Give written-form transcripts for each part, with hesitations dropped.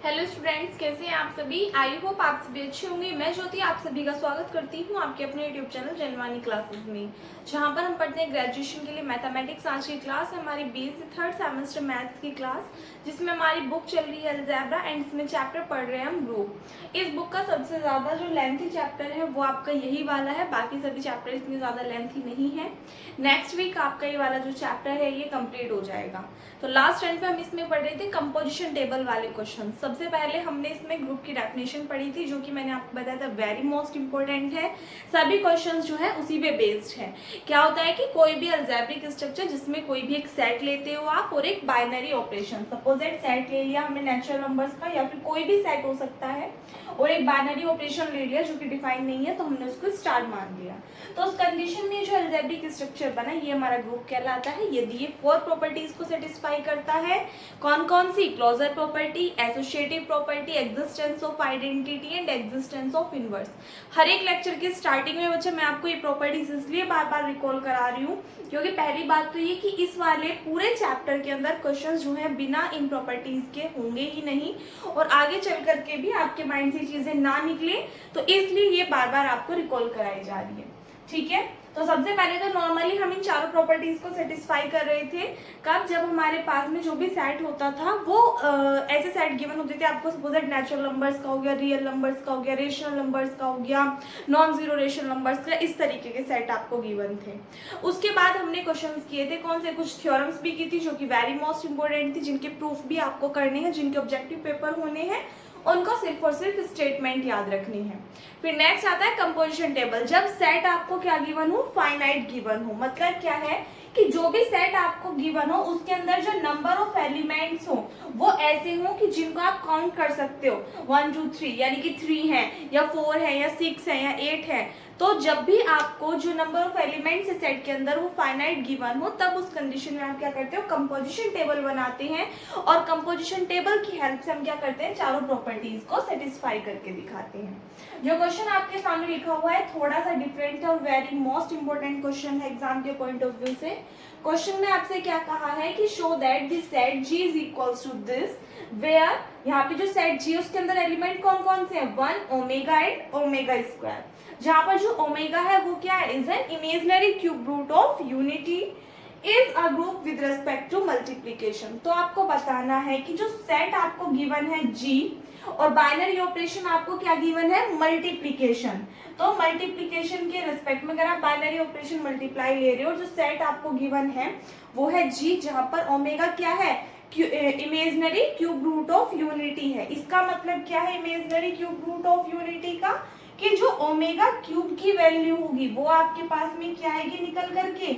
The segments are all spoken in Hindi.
हेलो स्टूडेंट्स, कैसे हैं आप सभी। आई होप आप सभी अच्छे होंगे। मैं ज्योति आप सभी का स्वागत करती हूं आपके अपने यूट्यूब चैनल जनवानी क्लासेस में, जहां पर हम पढ़ते हैं ग्रेजुएशन के लिए मैथमेटिक्स। आज की क्लास है हमारी बीएससी थर्ड सेमेस्टर मैथ्स की क्लास, जिसमें हमारी बुक चल रही है अलजेब्रा एंड इसमें चैप्टर पढ़ रहे हैं हम ग्रुप। इस बुक का सबसे ज़्यादा जो लेंथी चैप्टर है वो आपका यही वाला है, बाकी सभी चैप्टर इतनी ज़्यादा लेंथी नहीं है। नेक्स्ट वीक आपका ये वाला जो चैप्टर है ये कंप्लीट हो जाएगा। तो लास्ट टाइम पे हम इसमें पढ़ रहे थे कंपोजिशन टेबल वाले क्वेश्चन। सबसे पहले हमने इसमें ग्रुप की डेफिनेशन पढ़ी थी, जो कि मैंने आपको बताया था वेरी मोस्ट इंपॉर्टेंट है। सभी क्वेश्चंस जो है उसी पे बेस्ड है। क्या होता है कि कोई भी अलजेब्रिक स्ट्रक्चर जिसमें कोई भी एक सेट लेते हो आप और एक binary operation, suppose that set ले लिया हमने नेचुरल नंबर्स का या फिर कोई भी सेट हो सकता है, और एक बाइनरी ऑपरेशन ले लिया जो कि डिफाइन नहीं है, तो हमने उसको स्टार मान लिया। तो उस कंडीशन में जो अलजेब्रिक स्ट्रक्चर बना ये हमारा ग्रुप कहलाता है, यदि ये 4 प्रॉपर्टीज को सेटिस्फाई करता है। कौन कौन सी? Closure property, associative property, existence of identity and existence of inverse. हर एक लेक्चर के स्टार्टिंग में बच्चा मैं आपको ये प्रॉपर्टीज इसलिए बार बार रिकॉल करा रही हूँ क्योंकि पहली बात तो ये कि इस वाले पूरे चैप्टर के अंदर क्वेश्चंस जो है बिना इन प्रॉपर्टीज के होंगे ही नहीं, और आगे चल करके भी आपके माइंड से चीजें ना निकले, तो इसलिए ये बार बार आपको रिकॉल कराई जा रही है। ठीक है, तो सबसे पहले तो नॉर्मली हम इन चारों प्रॉपर्टीज को सेटिस्फाई कर रहे थे। कब? जब हमारे पास में जो भी सेट होता था वो ऐसे सेट गिवन होते थे आपको, सपोज नेचुरल नंबर्स का हो गया, रियल नंबर्स का हो गया, रेशनल नंबर्स का हो गया, नॉन जीरो रेशनल नंबर्स का, इस तरीके के सेट आपको गिवन थे। उसके बाद हमने क्वेश्चंस किए थे कौन से, कुछ थ्योरम्स भी की थी जो कि वेरी मोस्ट इंपोर्टेंट थी, जिनके प्रूफ भी आपको करने हैं, जिनके ऑब्जेक्टिव पेपर होने हैं, उनको सिर्फ और सिर्फ स्टेटमेंट याद रखनी है। फिर नेक्स्ट आता है कंपोजिशन टेबल। जब सेट आपको क्या गिवन हो? फाइनाइट गिवन हो। मतलब क्या है कि जो भी सेट आपको गिवन हो उसके अंदर जो नंबर ऑफ एलिमेंट्स हो वो ऐसे हो कि जिनको आप काउंट कर सकते हो, 1 2 3, यानी कि 3 है या 4 है या 6 है या 8 है। तो जब भी आपको जो नंबर ऑफ एलिमेंट्स है सेट के अंदर वो फाइनाइट गिवन हो, तब उस कंडीशन में आप क्या करते हो? कंपोजिशन टेबल बनाते हैं, और कंपोजिशन टेबल की हेल्प से हम क्या करते हैं? चारों प्रॉपर्टीज को सेटिस्फाई करके दिखाते हैं। जो क्वेश्चन आपके सामने लिखा हुआ है थोड़ा सा डिफरेंट है और वेरी मोस्ट इंपोर्टेंट क्वेश्चन है एग्जाम के पॉइंट ऑफ व्यू से। क्वेश्चन में आपसे क्या कहा है कि show that this set G is equals to this, where यहाँ पे जो सेट G उसके अंदर एलिमेंट कौन कौन से हैं? 1 ओमेगा एंड ओमेगा स्क्वायर। जहां पर जो ओमेगा है वो क्या है? Is an imaginary cube root of unity is a group with respect to multiplication. तो आपको बताना है कि जो सेट आपको गिवन है G और बाइनरी ऑपरेशन आपको क्या गिवन है? मल्टीप्लीकेशन। तो मल्टीप्लीकेशन के रेस्पेक्ट में अगर आप बाइनरी ऑपरेशन मल्टीप्लाई ले रहे हो, जो सेट आपको गिवन है वो है G, जहां पर ओमेगा क्या है? Imaginary cube root of unity है। इसका मतलब क्या है imaginary cube root of unity का? कि जो ओमेगा क्यूब की वैल्यू होगी वो आपके पास में क्या आएगी निकल करके?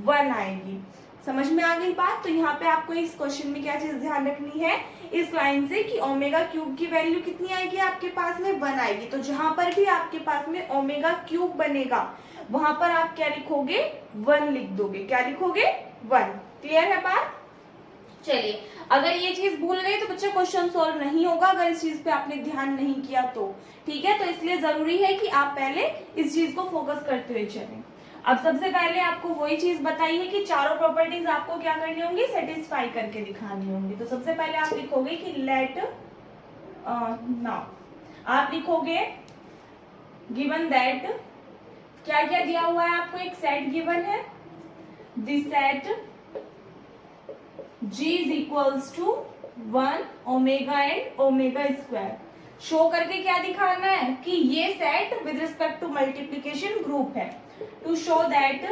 1 आएगी। समझ में आ गई बात? तो यहाँ पे आपको इस क्वेश्चन में क्या चीज ध्यान रखनी है इस लाइन से कि ओमेगा क्यूब की वैल्यू कितनी आएगी आपके पास में? 1 आएगी। तो जहां पर भी आपके पास में ओमेगा क्यूब बनेगा वहां पर आप क्या लिखोगे? 1 लिख दोगे। क्या लिखोगे? 1। क्लियर है बात? चलिए, अगर ये चीज भूल गई तो बच्चा क्वेश्चन सॉल्व नहीं होगा, अगर इस चीज पे आपने ध्यान नहीं किया तो। ठीक है, तो इसलिए जरूरी है कि आप पहले इस चीज को फोकस करते हुए चलें। अब सबसे पहले आपको वही चीज बताई है कि चारों प्रॉपर्टीज आपको क्या करनी होंगी? सेटिस्फाई करके दिखानी होंगी। तो सबसे पहले आप लिखोगे कि लेट नाउ आप लिखोगे गिवन दैट, क्या क्या दिया हुआ है आपको? एक सेट गिवन है, this set G is equals to 1 omega and omega square. Show करके क्या दिखाना है कि ये set with respect to multiplication group है। To show that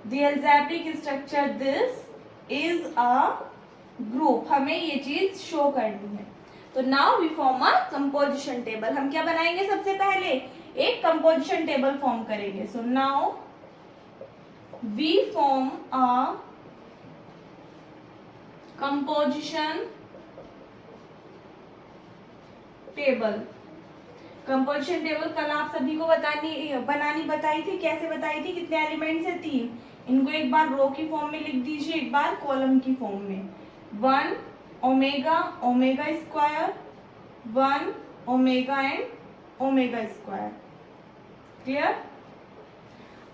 the algebraic structure this is a group, हमें ये चीज शो करनी है। तो now we form a composition table. हम क्या बनाएंगे? सबसे पहले एक कंपोजिशन टेबल फॉर्म करेंगे। So now we form a composition table. Composition table कल आप सभी को बनानी बताई थी। कैसे बताई थी? कितने एलिमेंट्स है? 3। इनको एक बार रो की फॉर्म में लिख दीजिए, एक बार कॉलम की फॉर्म में। 1 omega omega square, 1 omega and omega square. Clear?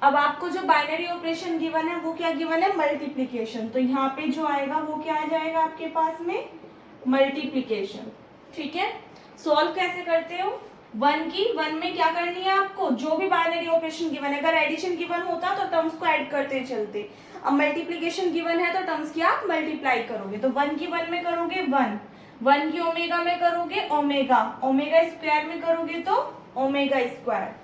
अब आपको जो बाइनरी ऑपरेशन गिवन है वो क्या गिवन है? मल्टीप्लीकेशन। तो यहाँ पे जो आएगा वो क्या आ जाएगा आपके पास में? मल्टीप्लीकेशन। ठीक है, सॉल्व कैसे करते हो, 1 में क्या करनी है आपको, जो भी बाइनरी ऑपरेशन गिवन है, अगर एडिशन गिवन होता तो टर्म्स को ऐड करते चलते, अब मल्टीप्लीकेशन गिवन है तो टर्म्स की आप मल्टीप्लाई करोगे, तो 1 में करोगे 1 की ओमेगा में करोगे ओमेगा, ओमेगा स्क्वायर में करोगे तो ओमेगा स्क्वायर,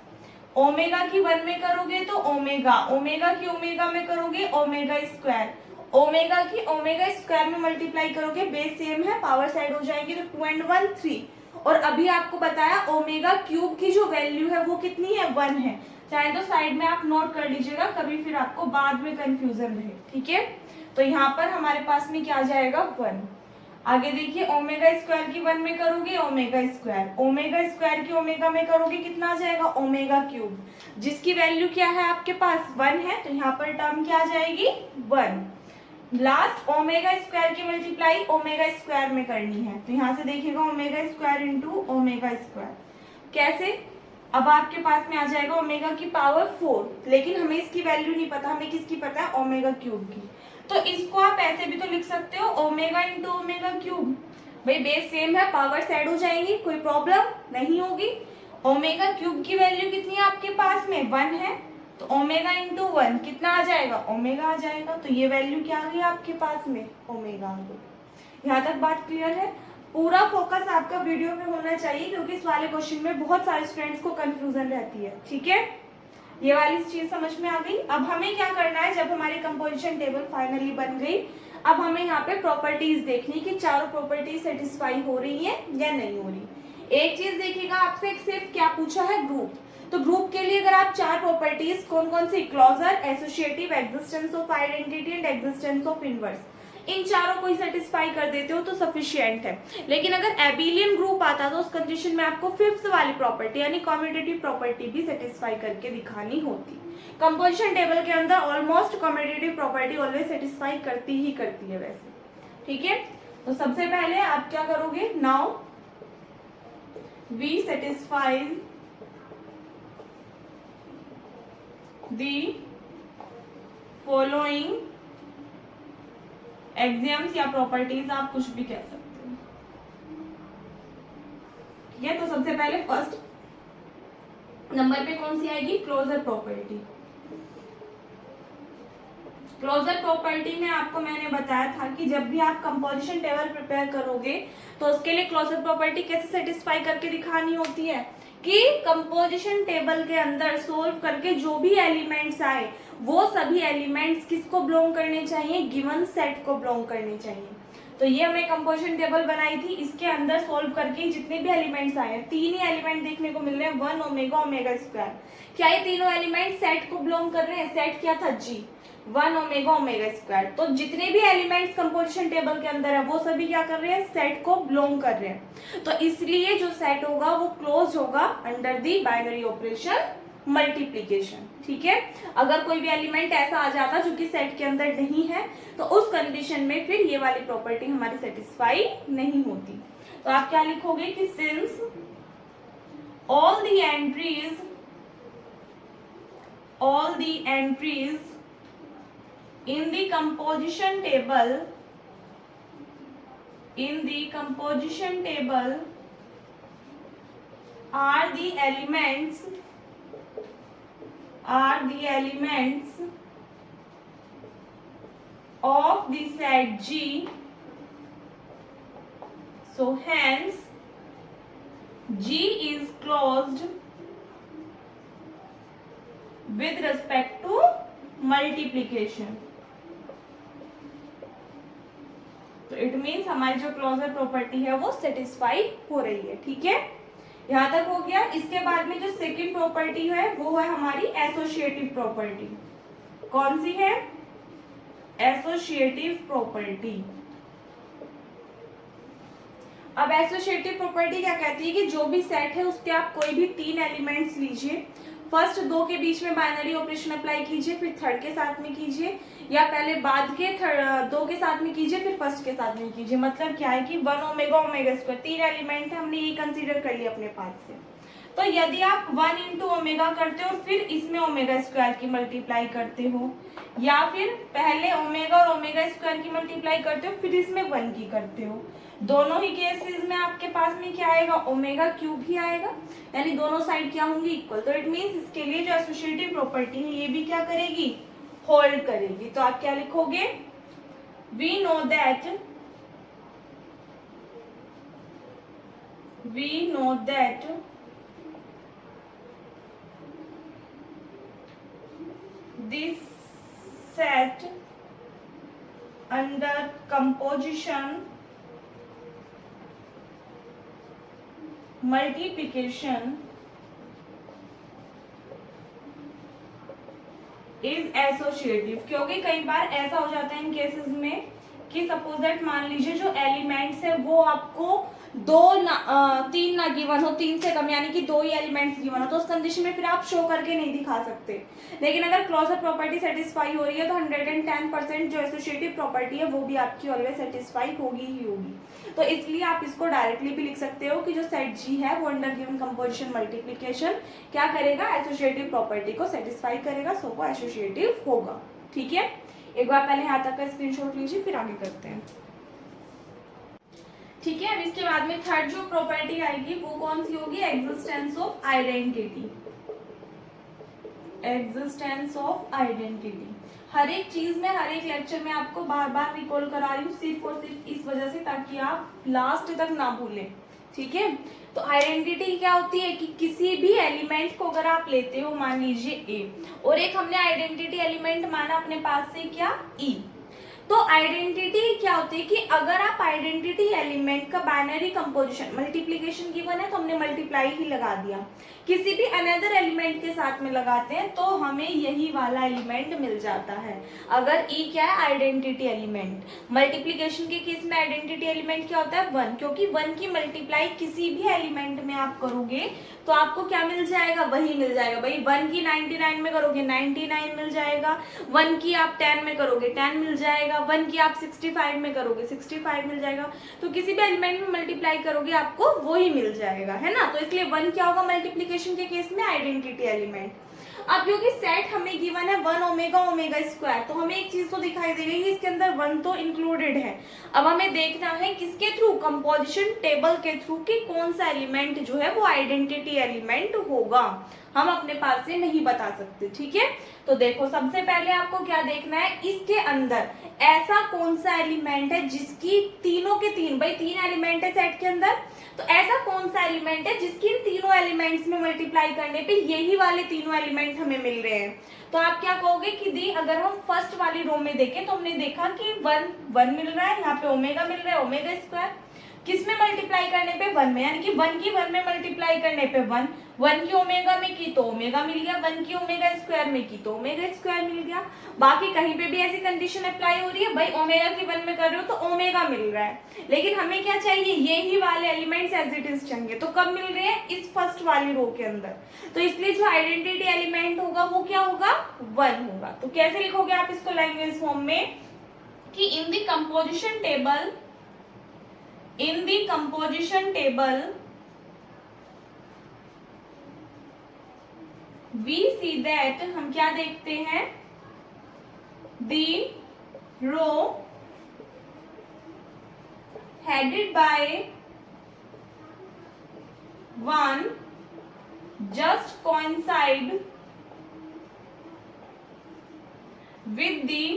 ओमेगा की 1 में करोगे तो ओमेगा, ओमेगा की ओमेगा में करोगे ओमेगा स्क्वायर, ओमेगा की ओमेगा स्क्वायर में मल्टीप्लाई करोगे, बेस सेम है, पावर साइड हो जाएगी तो 2 and 1 3, और अभी आपको बताया ओमेगा क्यूब की जो वैल्यू है वो कितनी है, 1 है, चाहे तो साइड में आप नोट कर लीजिएगा, कभी फिर आपको बाद में कंफ्यूजन रहे। ठीक है, तो यहाँ पर हमारे पास में क्या आ जाएगा 1। आगे देखिए, ओमेगा स्क्वायर की 1 में करोगे ओमेगा स्क्वायर, ओमेगा स्क्वायर की ओमेगा में करोगे कितना आ जाएगा, ओमेगा क्यूब, जिसकी वैल्यू क्या है आपके पास 1 है, तो यहाँ पर टर्म क्या आ जाएगी 1। लास्ट ओमेगा स्क्वायर की मल्टीप्लाई ओमेगा स्क्वायर में करनी है, तो यहाँ से देखिएगा omega square into omega square, कैसे, अब आपके पास में आ जाएगा ओमेगा की पावर 4, लेकिन हमें इसकी वैल्यू नहीं पता, हमें किसकी पता है, ओमेगा क्यूब की, तो इसको आप ऐसे भी तो लिख सकते हो ओमेगा इंटू ओमेगा क्यूब, भाई बेस सेम है, पावर साइड हो जाएंगी, कोई प्रॉब्लम नहीं होगी। ओमेगा क्यूब की वैल्यू कितनी है आपके पास में 1 है, तो ओमेगा इंटू 1 कितना आ जाएगा, ओमेगा आ जाएगा, तो ये वैल्यू क्या आ गई आपके पास में, ओमेगा आ गई। यहाँ तक बात क्लियर है, पूरा फोकस आपका वीडियो में होना चाहिए, क्योंकि इस वाले क्वेश्चन में बहुत सारे स्टूडेंट्स को कंफ्यूजन रहती है। ठीक है, ये वाली चीज समझ में आ गई। अब हमें क्या करना है, जब हमारी कंपोजिशन टेबल फाइनली बन गई, अब हमें यहाँ पे प्रॉपर्टीज देखनी कि चारों प्रॉपर्टीज सेटिस्फाई हो रही है या नहीं हो रही। एक चीज देखिएगा, आपसे सिर्फ क्या पूछा है, ग्रुप, तो ग्रुप के लिए अगर आप 4 प्रॉपर्टीज कौन कौन सी, closure, associative, existence of identity and existence of inverse, इन चारों को ही सेटिस्फाई कर देते हो तो सफिशिएंट है। लेकिन अगर एबिलियन ग्रुप आता तो उस कंडीशन में आपको 5th वाली प्रॉपर्टी यानी कम्यूटेटिव प्रॉपर्टी भी सेटिस्फाई करके दिखानी होती। कंपोजिशन टेबल के अंदर almost commutative property always satisfy करती ही करती है वैसे। ठीक है, तो सबसे पहले आप क्या करोगे, now v satisfy the following axioms या प्रॉपर्टीज, आप कुछ भी कह सकते हो। ठीक है, तो सबसे पहले फर्स्ट नंबर पे कौन सी आएगी, क्लोजर प्रॉपर्टी। क्लोजर प्रॉपर्टी में आपको मैंने बताया था कि जब भी आप कंपोजिशन टेबल प्रिपेयर करोगे तो उसके लिए क्लोजर प्रॉपर्टी कैसे सेटिस्फाई करके दिखानी होती है कि कंपोजिशन टेबल के अंदर सोल्व करके जो भी एलिमेंट्स आए वो सभी एलिमेंट्स किसको बिलोंग करने चाहिए, गिवन सेट को बिलोंग करने चाहिए। तो ये हमने कंपोजिशन टेबल बनाई थी, इसके अंदर सोल्व करके जितने भी एलिमेंट्स आए, 3 ही एलिमेंट देखने को मिल रहे हैं, 1 ओमेगा ओमेगा स्क्वायर, क्या ये तीनों एलिमेंट सेट को बिलोंग कर रहे हैं, सेट क्या था जी, 1 ओमेगा ओमेगा स्क्वायर, तो जितने भी एलिमेंट्स कंपोजिशन टेबल के अंदर है वो सभी क्या कर रहे हैं, सेट को बिलोंग कर रहे हैं, तो इसलिए जो सेट होगा वो क्लोज होगा under the binary operation multiplication. ठीक है, अगर कोई भी एलिमेंट ऐसा आ जाता जो कि सेट के अंदर नहीं है तो उस कंडीशन में फिर ये वाली प्रॉपर्टी हमारी सेटिस्फाई नहीं होती। तो आप क्या लिखोगे कि since all the entries in the composition table are the elements of the set G, so hence G is closed with respect to multiplication. तो इट मीन्स हमारी जो क्लोजर प्रॉपर्टी है वो सेटिस्फाई हो रही है। ठीक है, यहां तक हो गया। इसके बाद में जो सेकंड प्रॉपर्टी है वो है हमारी एसोसिएटिव प्रॉपर्टी। कौन सी है, एसोसिएटिव प्रॉपर्टी। अब एसोसिएटिव प्रॉपर्टी क्या कहती है कि जो भी सेट है उसके आप कोई भी 3 एलिमेंट्स लीजिए, फर्स्ट 2 के बीच में बाइनरी ऑपरेशन अप्लाई कीजिए, फिर थर्ड के साथ में कीजिए, या पहले बाद के 2 के साथ में कीजिए फिर फर्स्ट के साथ में कीजिए। मतलब क्या है कि 1 ओमेगा ओमेगा स्क्वायर 3 एलिमेंट है, हमने ये कंसीडर कर लिया अपने पास से। तो यदि आप 1 इंटू ओमेगा करते हो फिर इसमें ओमेगा स्क्वायर की मल्टीप्लाई करते हो, या फिर पहले ओमेगा और ओमेगा स्क्वायर की मल्टीप्लाई करते हो फिर इसमें 1 की करते हो, दोनों ही केसेस में आपके पास में क्या आएगा, ओमेगा क्यूब ही आएगा, यानी दोनों साइड क्या होंगी, इक्वल। तो इट मीन्स इसके लिए जो एसोसिएटिव प्रॉपर्टी है ये भी क्या करेगी, होल्ड करेगी। तो आप क्या लिखोगे, we know that this set under composition multiplication is associative। क्योंकि कई बार ऐसा हो जाता है इन केसेस में कि सपोज दैट मान लीजिए जो एलिमेंट्स है वो आपको तीन ना गिवन हो, तीन से कम, यानी कि दो ही एलिमेंट्स गिवन हो, तो उस कंडीशन में फिर आप शो करके नहीं दिखा सकते। लेकिन अगर क्लोजर प्रॉपर्टी सेटिस्फाई हो रही है तो 110% जो एसोसिएटिव प्रॉपर्टी है वो भी आपकी ऑलवेज सेटिस्फाई होगी ही होगी। तो इसलिए आप इसको डायरेक्टली भी लिख सकते हो कि जो सेट जी है वो अंडर गिवन कंपोजिशन मल्टीप्लीकेशन क्या करेगा, एसोसिएटिव प्रॉपर्टी को सेटिस्फाई करेगा, सो वो एसोसिएटिव होगा। ठीक है, एक बार पहले यहाँ तक का स्क्रीनशॉट लीजिए, फिर आगे करते हैं। ठीक है, अब इसके बाद में थर्ड जो प्रॉपर्टी आएगी वो कौन सी होगी, existence of identity. Existence of identity हर एक चीज में, हर एक लेक्चर में आपको बार बार रिकॉल करा रही हूँ, सिर्फ और सिर्फ इस वजह से ताकि आप लास्ट तक ना भूलें। ठीक है, तो आइडेंटिटी क्या होती है कि किसी भी एलिमेंट को अगर आप लेते हो, मान लीजिए ए, और एक हमने आइडेंटिटी एलिमेंट माना अपने पास से क्या, ई, तो आइडेंटिटी क्या होती है कि अगर आप आइडेंटिटी एलिमेंट का बाइनरी कंपोजिशन मल्टीप्लिकेशन गिवन है तो हमने मल्टीप्लाई ही लगा दिया, किसी भी अनदर एलिमेंट के साथ में लगाते हैं तो हमें यही वाला एलिमेंट मिल जाता है। अगर ई क्या है, आइडेंटिटी एलिमेंट, मल्टीप्लिकेशन के केस में आइडेंटिटी एलिमेंट क्या होता है, 1, क्योंकि 1 की मल्टीप्लाई किसी भी एलिमेंट में आप करोगे तो आपको क्या मिल जाएगा, वही मिल जाएगा। भाई 1 की 99 में करोगे 99 मिल जाएगा, 1 की आप 10 में करोगे 10 मिल जाएगा, 1 की आप 65 में करोगे 65 मिल जाएगा। तो किसी भी एलिमेंट में मल्टीप्लाई करोगे आपको वही मिल जाएगा, है ना। तो इसलिए 1 क्या होगा मल्टीप्लिकेशन के केस में, आइडेंटिटी एलिमेंट। अब क्योंकि सेट हमें गिवन है 1 ओमेगा ओमेगा स्क्वायर, तो हमें एक चीज तो दिखाई दे गई, इसके अंदर 1 तो इंक्लूडेड है। अब हमें देखना है किसके थ्रू, कंपोजिशन टेबल के थ्रू, कि कौन सा एलिमेंट जो है वो आइडेंटिटी एलिमेंट होगा, हम अपने पास से नहीं बता सकते। ठीक है, तो देखो सबसे पहले आपको क्या देखना है, इसके अंदर ऐसा कौन सा एलिमेंट है जिसकी तीनों के तीन, भाई 3 एलिमेंट है सेट के अंदर, तो ऐसा कौन सा एलिमेंट है जिसकी इन तीनों एलिमेंट्स में मल्टीप्लाई करने पे यही वाले तीनों एलिमेंट हमें मिल रहे हैं। तो आप क्या कहोगे कि दी अगर हम फर्स्ट वाली रो में देखें तो हमने देखा कि 1 मिल रहा है, यहाँ पे ओमेगा मिल रहा है, ओमेगा स्क्वायर, किस में मल्टीप्लाई करने पे 1 में, यानी कि 1 की 1 में मल्टीप्लाई करने पे 1 की ओमेगा में की तो ओमेगा मिल गया, 1 की ओमेगा स्क्वायर में की तो ओमेगा स्क्वायर मिल गया। बाकी कहीं पे भी ऐसी कंडीशन अप्लाई हो रही है, भाई ओमेगा की 1 में कर रहे हो तो ओमेगा मिल रहा है, लेकिन हमें क्या चाहिए, यही वाले एलिमेंट्स एज इट इज चाहिए। तो कब मिल रहे हैं, इस फर्स्ट वाली रो के अंदर। तो इसलिए जो आइडेंटिटी एलिमेंट होगा वो क्या होगा, 1 होगा। तो कैसे लिखोगे आप इसको लैंग्वेज फॉर्म में, कि in the composition table, in the composition table we see that, हम क्या देखते हैं, the row headed by 1 just coincide with the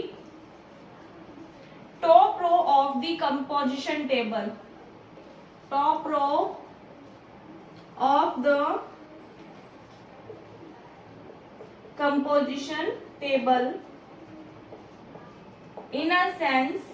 top row of the composition table, top row of the composition table in a sense,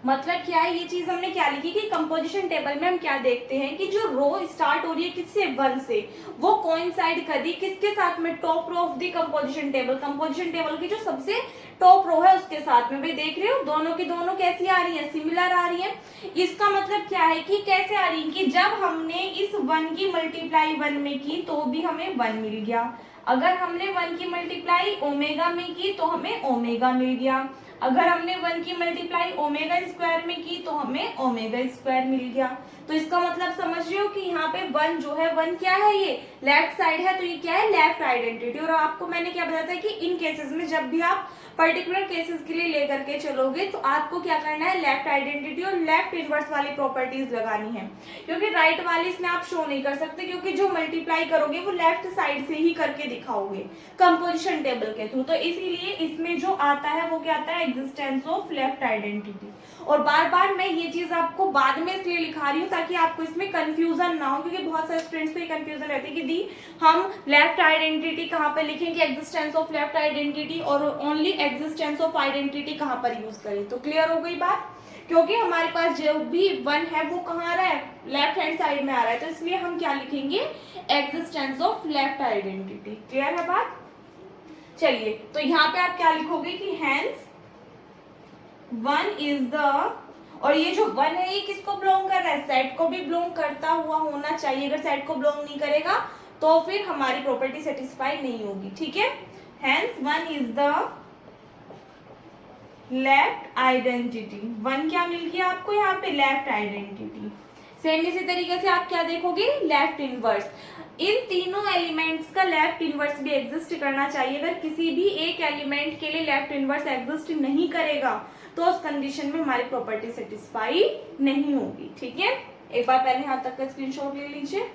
मतलब क्या है, ये चीज हमने क्या लिखी कि कंपोजिशन टेबल में हम क्या देखते हैं कि जो रो स्टार्ट हो रही है किससे, 1 से, वो कोइंसाइड कर रही किसके साथ में, top row of the composition table, composition table की जो सबसे टॉप रो है उसके साथ में। भाई देख रहे हो दोनों की दोनों कैसी आ रही है, सिमिलर आ रही है। इसका मतलब क्या है कि कैसे आ रही है, कि जब हमने इस 1 की मल्टीप्लाई 1 में की तो भी हमें 1 मिल गया, अगर हमने 1 की मल्टीप्लाई ओमेगा में की तो हमें ओमेगा मिल गया, अगर हमने 1 की मल्टीप्लाई ओमेगा स्क्वायर में की तो हमें ओमेगा स्क्वायर मिल गया। तो इसका मतलब समझ रहे हो कि यहाँ पे 1 जो है 1 क्या है, ये लेफ्ट साइड है, तो ये क्या है, लेफ्ट आइडेंटिटी। और आपको मैंने क्या बताया था कि इन केसेस में जब भी आप पर्टिकुलर केसेस के लिए लेकर के चलोगे तो आपको क्या करना है, लेफ्ट आइडेंटिटी और लेफ्ट इनवर्स वाली प्रॉपर्टीज लगानी है, क्योंकि राइट वाली इसमें आप शो नहीं कर सकते, क्योंकि जो मल्टीप्लाई करोगे वो लेफ्ट साइड से ही करके दिखाओगे कंपोजिशन टेबल के थ्रू। तो इसीलिए इसमें जो आता है वो क्या आता है, एग्जिस्टेंस ऑफ लेफ्ट आइडेंटिटी। और बार बार मैं ये चीज आपको बाद में इसलिए लिखा रही हूँ ताकि आपको इसमें कंफ्यूजन ना हो, क्योंकि बहुत सारे स्टूडेंट्स को ये कंफ्यूजन रहती है कि दी हम लेफ्ट आइडेंटिटी कहाँ पे लिखेंगे, एग्जिस्टेंस ऑफ लेफ्ट आइडेंटिटी, और ओनली एग्जिस्टेंस ऑफ आइडेंटिटी कहाँ पर यूज करें। तो क्लियर हो गई बात, क्योंकि हमारे पास जो भी 1 है वो कहाँ आ रहा है, लेफ्ट हैंड साइड में आ रहा है, तो इसलिए हम क्या लिखेंगे, existence of left identity. Clear है बात। चलिए, तो यहाँ पे आप क्या लिखोगे कि हैंस 1 इज द, और ये जो 1 है ये किसको बिलोंग कर रहा है, सेट को भी बिलोंग करता हुआ होना चाहिए। अगर सेट को बिलोंग नहीं करेगा तो फिर हमारी प्रॉपर्टी सेटिस्फाई नहीं होगी। ठीक है, hence 1 is the left identity. 1 क्या मिल गया आपको यहाँ पे, लेफ्ट आइडेंटिटी। सेम इसी तरीके से आप क्या देखोगे, लेफ्ट इनवर्स। इन तीनों एलिमेंट्स का लेफ्ट इनवर्स भी एग्जिस्ट करना चाहिए। अगर किसी भी एक एलिमेंट के लिए लेफ्ट इनवर्स एग्जिस्ट नहीं करेगा तो उस कंडीशन में हमारी प्रॉपर्टी सेटिस्फाई नहीं होगी। ठीक है, एक बार पहले यहां तक का स्क्रीनशॉट ले लीजिए।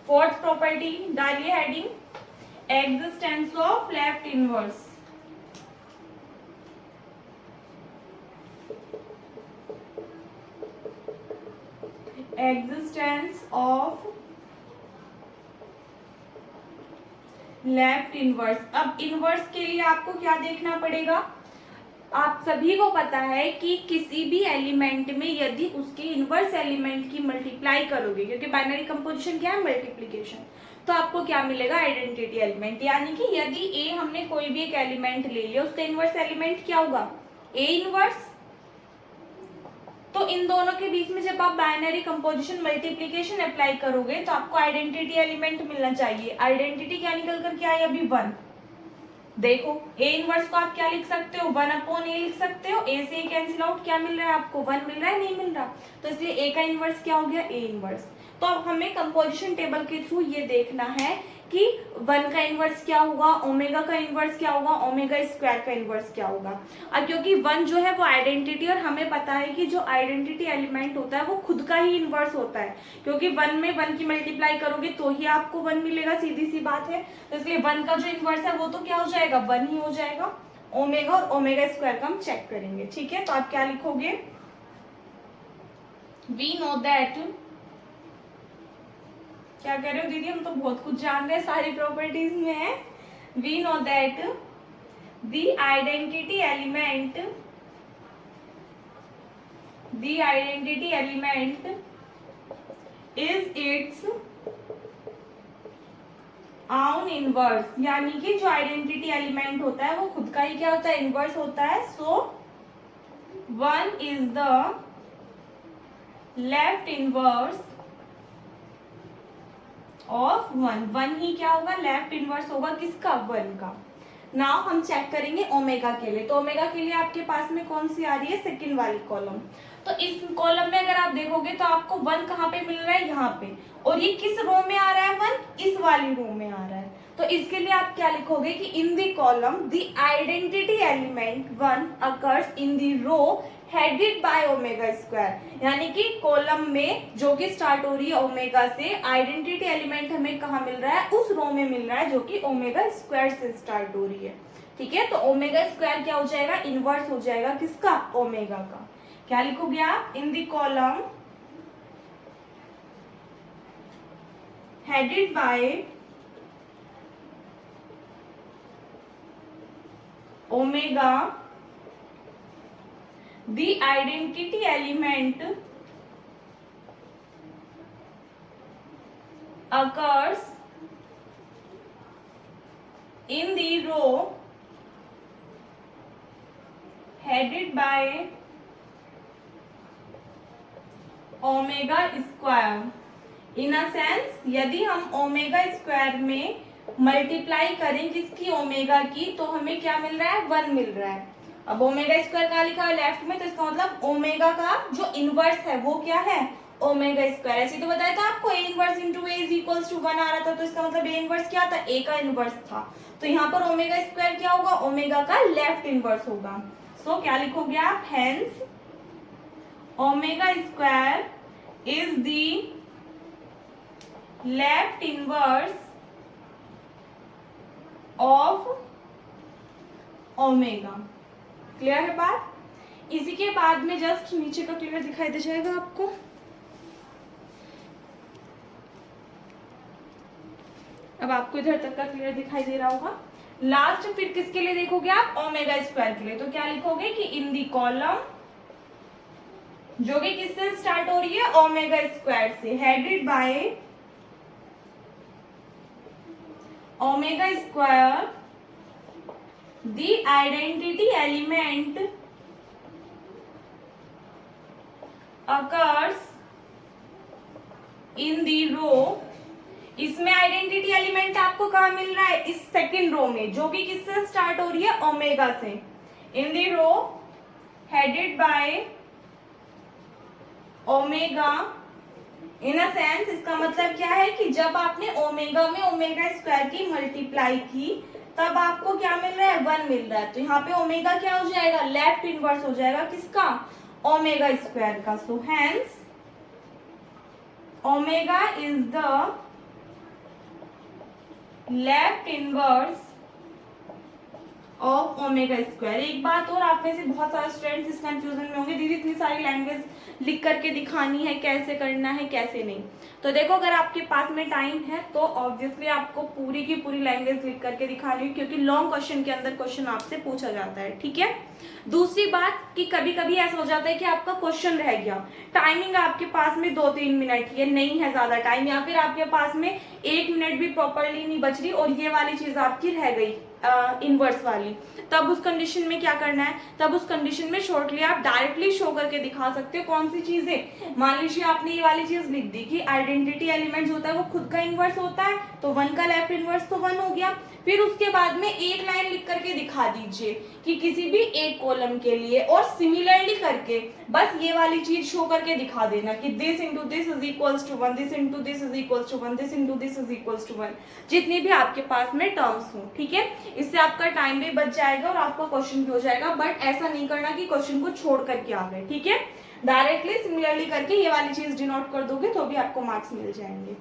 फोर्थ प्रॉपर्टी डालिए heading, existence of left inverse. Existence of left inverse. अब इनवर्स के लिए आपको क्या देखना पड़ेगा, आप सभी को पता है कि किसी भी एलिमेंट में यदि उसके इनवर्स एलिमेंट की मल्टीप्लाई करोगे, क्योंकि बाइनरी कंपोजिशन क्या है, मल्टीप्लिकेशन, तो आपको क्या मिलेगा, आइडेंटिटी एलिमेंट। यानी कि यदि ए हमने कोई भी एक एलिमेंट ले लिया, उसका इनवर्स एलिमेंट क्या होगा, ए इनवर्स। तो इन दोनों के बीच में जब आप बाइनरी कंपोजिशन मल्टीप्लिकेशन अप्लाई करोगे तो आपको आइडेंटिटी एलिमेंट मिलना चाहिए। आइडेंटिटी क्या निकल कर के आई, अभी 1। देखो ए इनवर्स को आप क्या लिख सकते हो, 1/a लिख सकते हो। ए से कैंसिल आउट, क्या मिल रहा है आपको, 1 मिल रहा है, नहीं मिल रहा, तो इसलिए ए का इनवर्स क्या हो गया, ए इनवर्स। तो अब हमें कंपोजिशन टेबल के थ्रू ये देखना है कि 1 का इनवर्स क्या होगा, ओमेगा का इनवर्स क्या होगा, ओमेगा स्क्वायर का इनवर्स क्या होगा। अब क्योंकि 1 जो है वो आइडेंटिटी, और हमें पता है कि जो आइडेंटिटी एलिमेंट होता है वो खुद का ही इनवर्स होता है, क्योंकि 1 में 1 की मल्टीप्लाई करोगे तो ही आपको 1 मिलेगा, सीधी सी बात है। तो इसलिए 1 का जो इनवर्स है वो तो क्या हो जाएगा, 1 ही हो जाएगा। ओमेगा और ओमेगा स्क्वायर का हम चेक करेंगे। ठीक है, तो आप क्या लिखोगे, वी नो दैट, क्या कह रहे हो दीदी, हम तो बहुत कुछ जान रहे हैं, सारी प्रॉपर्टीज में है। We know that the identity element is its own inverse. यानी कि जो आइडेंटिटी एलिमेंट होता है वो खुद का ही क्या होता है, इनवर्स होता है। सो 1 is the left inverse of 1 ही क्या होगा, लेफ्ट इनवर्स होगा किसका, 1 का। नाउ हम चेक करेंगे ओमेगा के लिए। तो ओमेगा के लिए आपके पास में कौन सी आ रही है, सेकंड वाली कॉलम। तो इस कॉलम में अगर आप देखोगे तो आपको 1 कहाँ पे मिल रहा है, यहाँ पे, और ये किस रो में आ रहा है, 1 इस वाली रो में आ रहा है। तो इसके लिए आप क्या लिखोगे कि in the column the identity element 1 occurs in the row headed by omega square. यानी कि कॉलम में जो कि स्टार्ट हो रही है ओमेगा से, आइडेंटिटी एलिमेंट हमें कहाँ मिल रहा है, उस रो में मिल रहा है जो कि ओमेगा स्क्वायर से स्टार्ट हो रही है। ठीक है, तो ओमेगा स्क्वायर क्या हो जाएगा, इनवर्स हो जाएगा किसका, ओमेगा का। क्या लिखोगे आप, इन the column headed by omega the identity element occurs in the row headed by omega square। In a sense यदि हम ओमेगा स्क्वायर में मल्टीप्लाई करें किसकी, ओमेगा की, तो हमें क्या मिल रहा है, 1 मिल रहा है। अब ओमेगा स्क्वायर कहाँ लिखा है, लेफ्ट में, तो इसका मतलब ओमेगा का जो इनवर्स है वो क्या है, ओमेगा स्क्वायर। ऐसे तो बताया था आपको, a inverse into a is equals to 1 आ रहा था, तो इसका मतलब ए इनवर्स क्या था, ए का इनवर्स था। तो यहाँ पर ओमेगा स्क्वायर क्या होगा, ओमेगा का लेफ्ट इनवर्स होगा। सो क्या लिखोगे आप, hence omega square is the left inverse of omega. Clear है बात। इसी के बाद में जस्ट नीचे का क्लियर दिखाई दे जाएगा आपको। अब आपको इधर तक का क्लियर दिखाई दे रहा होगा। लास्ट फिर किसके लिए देखोगे आप, ओमेगा स्क्वायर के लिए। तो क्या लिखोगे कि इन दी कॉलम, जो कि किससे स्टार्ट हो रही है, ओमेगा स्क्वायर से, headed by omega square the identity element occurs in the row। इसमें आइडेंटिटी एलिमेंट आपको कहाँ मिल रहा है, इस सेकंड रो में, जो कि किससे स्टार्ट हो रही है, ओमेगा से। In the row headed by omega. In a sense इसका मतलब क्या है कि जब आपने ओमेगा में ओमेगा स्क्वायर की मल्टीप्लाई की तब आपको क्या मिल रहा है, 1 मिल रहा है। तो यहाँ पे ओमेगा क्या हो जाएगा, लेफ्ट इनवर्स हो जाएगा किसका, ओमेगा स्क्वायर का। So hence omega is the left inverse of omega square. एक बात और, आप में से बहुत सारे स्टूडेंट्स इस कंफ्यूजन में होंगे, दीदी इतनी सारी लैंग्वेज लिख करके दिखानी है, कैसे करना है कैसे नहीं। तो देखो, अगर आपके पास में टाइम है तो ऑब्वियसली आपको पूरी की पूरी लैंग्वेज लिख करके दिखानी है, क्योंकि लॉन्ग क्वेश्चन के अंदर क्वेश्चन आपसे पूछा जाता है, ठीक है। दूसरी बात कि कभी कभी ऐसा हो जाता है कि आपका क्वेश्चन रह गया, टाइमिंग आपके पास में 2-3 मिनट, ये नहीं है ज्यादा टाइम, या फिर आपके पास में 1 मिनट भी प्रॉपरली नहीं बच रही और ये वाली चीज आपकी रह गई इनवर्स वाली, तब उस कंडीशन में क्या करना है, तब उस कंडीशन में शॉर्टली आप डायरेक्टली शो करके दिखा सकते हो कौन सी चीजें। मान लीजिए आपने ये वाली चीज लिख दी कि आइडेंटिटी एलिमेंट होता है वो खुद का इनवर्स होता है, तो 1 का लेफ्ट इनवर्स तो 1 हो गया। फिर उसके बाद में एक लाइन लिख करके दिखा दीजिए कि किसी भी एक कॉलम के लिए, और सिमिलरली करके बस ये वाली चीज शो करके दिखा देना कि this into this is equals to 1, this into this is equals to 1, this into this is equals to 1, जितनी भी आपके पास में टर्म्स हो, ठीक है। इससे आपका टाइम भी बच जाएगा और आपका क्वेश्चन भी हो जाएगा। बट ऐसा नहीं करना कि क्वेश्चन को छोड़ करके आ गए, ठीक है। डायरेक्टली सिमिलरली करके ये वाली चीज डिनोट कर दोगे तो भी आपको मार्क्स मिल जाएंगे।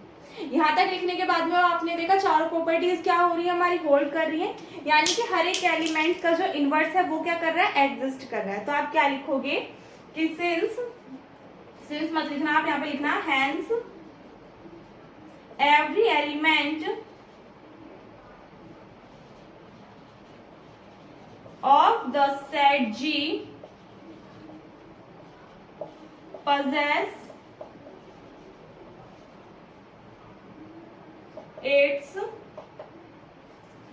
यहाँ तक लिखने के बाद में आपने देखा चारों प्रॉपर्टीज क्या हो रही है, हमारी होल्ड कर रही है, यानी कि हर एक एलिमेंट का जो इनवर्स है वो क्या कर रहा है, एग्जिस्ट कर रहा है। तो आप क्या लिखोगे कि सिंस मत लिखना, आप यहाँ पे लिखना hence every element of the set G possess its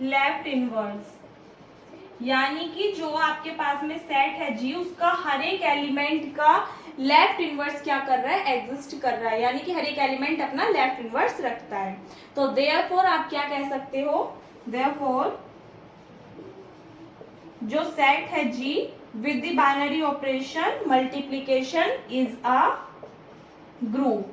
left inverse. यानी कि जो आपके पास में सेट है जी, उसका हर एक एलिमेंट का लेफ्ट इनवर्स क्या कर रहा है, एग्जिस्ट कर रहा है, यानी कि हर एक एलिमेंट अपना लेफ्ट इनवर्स रखता है। तो देयरफॉर आप क्या कह सकते हो, देयरफॉर जो सेट है G with the binary operation multiplication is a group.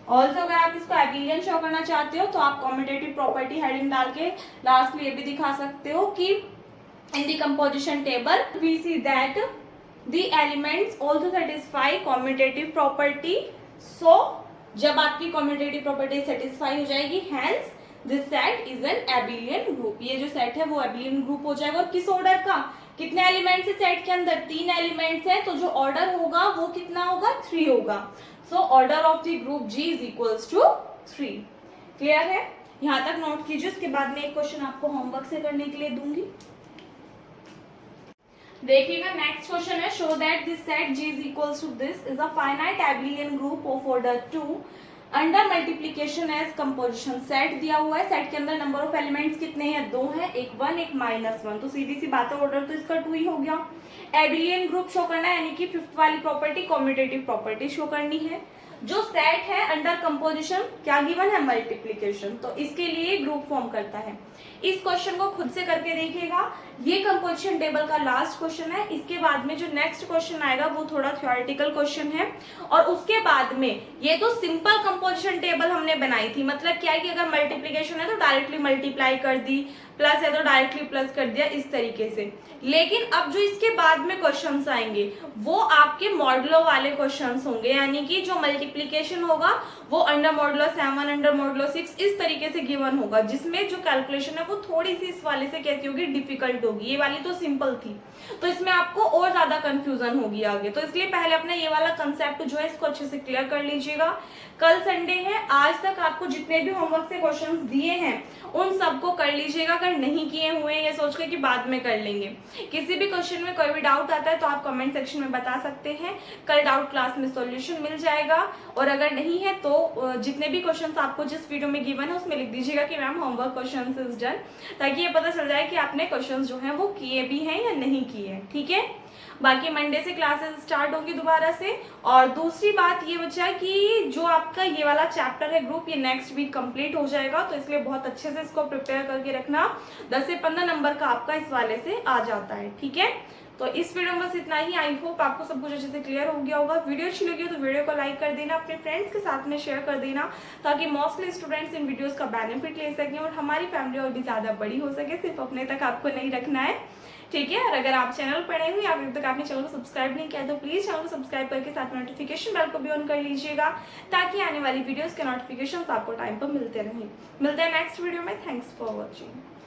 Also अगर आप इसको एबिलियन शो करना चाहते हो तो आप कॉम्यूटेटिव प्रॉपर्टी हेडिंग डाल के लास्ट में ये भी दिखा सकते हो कि in the composition table we see that the elements also satisfy commutative property. So जब आपकी कॉम्यूटेटिव प्रॉपर्टी सेटिस्फाई हो जाएगी, hence this set is an abelian group. ये जो सेट है वो एबिलियन ग्रुप हो जाएगा। और किस ऑर्डर का, कितने एलिमेंट्स है सेट के अंदर, 3 एलिमेंट्स है, तो जो ऑर्डर होगा वो कितना होगा, 3 होगा। So order of the group G is equals to 3। Clear है, यहां तक नोट कीजिए। उसके बाद में एक क्वेश्चन आपको होमवर्क से करने के लिए दूंगी। देखिएगा नेक्स्ट क्वेश्चन है, show that this set G is equals to this is a finite abelian group of order 2 under multiplication as composition. Set दिया हुआ है, सेट के अंदर नंबर ऑफ एलिमेंट्स कितने हैं, 2 हैं, एक 1 एक -1, तो सीधी सी बात है ऑर्डर तो इसका 2 ही हो गया। एबिलियन ग्रुप शो करना है, यानी कि 5th वाली प्रॉपर्टी कॉम्यूटेटिव प्रॉपर्टी शो करनी है। जो सेट है अंडर कंपोजिशन क्या गिवन है, मल्टीप्लीकेशन, तो इसके लिए ग्रुप फॉर्म करता है। इस क्वेश्चन को खुद से करके देखिएगा। ये कंपोजिशन टेबल का लास्ट क्वेश्चन है। इसके बाद में जो नेक्स्ट क्वेश्चन आएगा वो थोड़ा थ्योरेटिकल क्वेश्चन है, और उसके बाद में ये तो सिंपल कंपोजिशन टेबल हमने बनाई थी, मतलब क्या है कि अगर मल्टीप्लीकेशन है तो डायरेक्टली मल्टीप्लाई कर दी, प्लस है तो डायरेक्टली प्लस कर दिया, इस तरीके से। लेकिन अब जो इसके बाद में क्वेश्चंस आएंगे वो आपके मॉडुलो वाले क्वेश्चंस होंगे, यानी कि जो मल्टीप्लीकेशन होगा वो अंडर मॉडुलो 7, अंडर मॉडुलो 6 इस तरीके से गिवन होगा, जिसमें जो कैलकुलेशन है वो थोड़ी सी इस वाले से कैसी होगी, डिफिकल्ट होगी। ये वाली तो सिंपल थी, तो इसमें आपको और ज्यादा कंफ्यूजन होगी आगे, तो इसलिए पहले अपना ये वाला कंसेप्ट जो है इसको अच्छे से क्लियर कर लीजिएगा। कल संडे है, आज तक आपको जितने भी होमवर्क से क्वेश्चंस दिए हैं उन सबको कर लीजिएगा। अगर नहीं किए हुए ये सोच के कि बाद में कर लेंगे, किसी भी क्वेश्चन में कोई भी डाउट आता है तो आप कमेंट सेक्शन में बता सकते हैं, कल डाउट क्लास में सॉल्यूशन मिल जाएगा। और अगर नहीं है तो जितने भी क्वेश्चंस आपको जिस वीडियो में गिवन है उसमें लिख दीजिएगा कि ma'am homework questions is done, ताकि ये पता चल जाए कि आपने क्वेश्चंस जो है वो किए भी हैं या नहीं किए हैं, ठीक है। बाकी मंडे से क्लासेस स्टार्ट होंगी दोबारा से। और दूसरी बात ये बचा कि जो आपका ये वाला चैप्टर है ग्रुप, ये नेक्स्ट वीक कंप्लीट हो जाएगा, तो इसलिए बहुत अच्छे से इसको प्रिपेयर करके रखना। 10 से 15 नंबर का आपका इस वाले से आ जाता है, ठीक है। तो इस वीडियो में बस इतना ही। आई होप आपको सब कुछ अच्छे से क्लियर हो गया होगा। वीडियो अच्छी लगी हो तो वीडियो को लाइक कर देना, अपने फ्रेंड्स के साथ में शेयर कर देना, ताकि मोस्टली स्टूडेंट्स इन वीडियोस का बेनिफिट ले सकें और हमारी फैमिली और भी ज्यादा बड़ी हो सके। सिर्फ अपने तक आपको नहीं रखना है, ठीक है। और अगर आप चैनल पर नए हुए या अभी तक आपने चैनल को सब्सक्राइब नहीं किया तो प्लीज चैनल को सब्सक्राइब करके साथ नोटिफिकेशन बेल को भी ऑन कर लीजिएगा, ताकि आने वाली वीडियोस के नोटिफिकेशन आपको टाइम पर मिलते रहें। मिलते हैं नेक्स्ट वीडियो में। Thanks for watching.